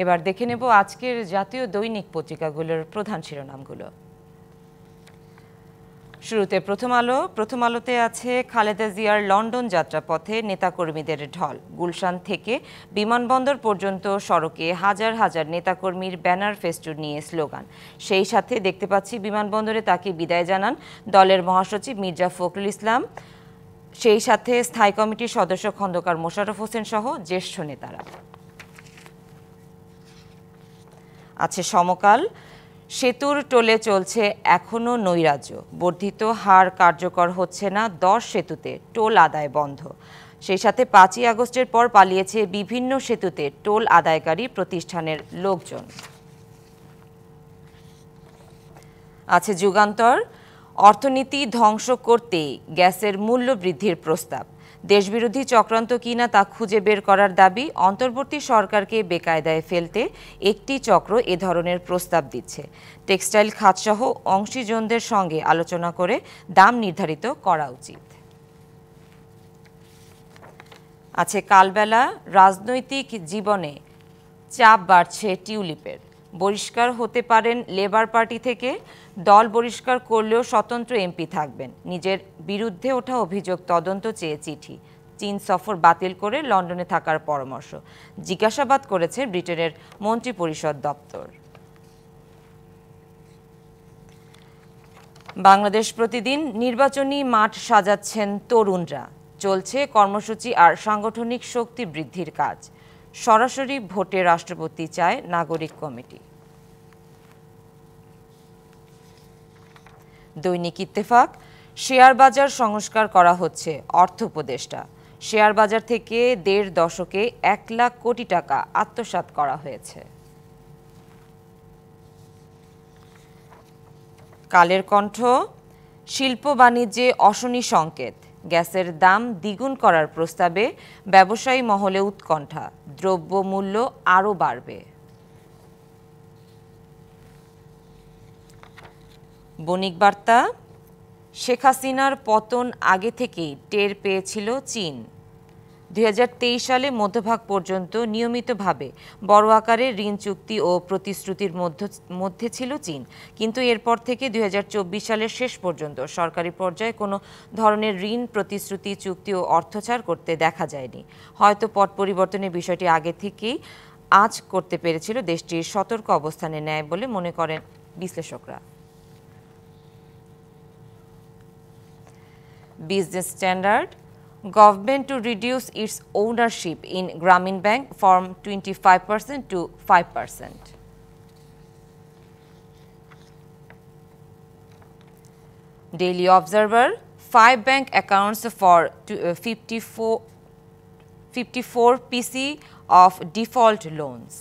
এবার দেখে নেব আজকের জাতীয় দৈনিক পত্রিকাগুলোর প্রধান শিরোনামগুলো। শুরুতে প্রথম আলোতে আছে খালেদা জিয়ার লন্ডন যাত্রাপথে নেতাকর্মীদের ঢল। গুলশান থেকে বিমানবন্দর পর্যন্ত সড়কে হাজার হাজার নেতাকর্মীর ব্যানার ফেস্টুন নিয়ে স্লোগান। সেই সাথে দেখতে পাচ্ছি বিমানবন্দরে তাকে বিদায় জানান দলের মহাসচিব মির্জা ফখরুল ইসলাম, সেই সাথে স্থায়ী কমিটির সদস্য খন্দকার মোশাররফ হোসেন সহ জ্যেষ্ঠ নেতারা। আছে সমকাল, সেতুর টোলে চলছে এখনো নৈরাজ্য, বর্ধিত হার কার্যকর হচ্ছে না, 10 সেতুতে টোল আদায় বন্ধ। সেই সাথে 5ই আগস্টের পর পালিয়েছে বিভিন্ন সেতুতে টোল আদায়কারী প্রতিষ্ঠানের লোকজন। আছে যুগান্তর, অর্থনীতি ধ্বংস করতে গ্যাসের মূল্য বৃদ্ধির প্রস্তাব, দেশবিরোধী চক্রান্ত কিনা তা খুঁজে বের করার দাবি। অন্তর্বর্তী সরকারকে বেকায়দায় ফেলতে একটি চক্র এ ধরনের প্রস্তাব দিচ্ছে। টেক্সটাইল খাতসহ অংশীজনদের সঙ্গে আলোচনা করে দাম নির্ধারিত করা উচিত। আছে কালবেলা, রাজনৈতিক জীবনে চাপ বাড়ছে টিউলিপের, বহিষ্কার হতে পারেন লেবার পার্টি থেকে, দল বহিষ্কার করলেও স্বতন্ত্র এমপি থাকবেন। নিজের বিরুদ্ধে ওঠা অভিযোগ তদন্ত চেয়ে চিঠি, চীন সফর বাতিল করে লন্ডনে থাকার পরামর্শ, জিজ্ঞাসাবাদ করেছে ব্রিটেনের মন্ত্রিপরিষদ দপ্তর। বাংলাদেশ প্রতিদিন, নির্বাচনী মাঠ সাজাচ্ছেন তরুণরা, চলছে কর্মসূচি আর সাংগঠনিক শক্তি বৃদ্ধির কাজ, সরাসরি ভোটে রাষ্ট্রপতি চায় নাগরিক কমিটি। দৈনিক ইত্তেফাক, শেয়ার বাজার সংস্কার করা হচ্ছে, অর্থ উপদেষ্টা, শেয়ার বাজার থেকে 1.5 দশকে 1 লাখ কোটি টাকা আত্মসাৎ করা হয়েছে। কালের কণ্ঠ, শিল্প বাণিজ্যে অশনি সংকেত, গ্যাসের দাম দ্বিগুণ করার প্রস্তাবে ব্যবসায়ী মহলে উৎকণ্ঠা, দ্রব্যমূল্য আরও বাড়বে। বণিক বার্তা, শেখ হাসিনার পতন আগে থেকেই টের পেয়েছিল চীন। 2023 সালে মধ্যভাগ পর্যন্ত নিয়মিতভাবে বড় আকারে ঋণ চুক্তি ও প্রতিশ্রুতির মধ্যে ছিল চীন, কিন্তু এরপর থেকে 2024 সালের শেষ পর্যন্ত সরকারি পর্যায়ে কোনো ধরনের ঋণ প্রতিশ্রুতি, চুক্তি ও অর্থ-ছাড় করতে দেখা যায়নি। হয়তো পট পরিবর্তনের বিষয়টি আগে থেকেই আঁচ করতে পেরেছিল দেশটির সতর্ক অবস্থানে নেয় বলে মনে করেন বিশ্লেষকরা। Business standard, government to reduce its ownership in Grameen Bank from 25% to 5%. Daily Observer, 5 bank accounts for 54 PC of default loans.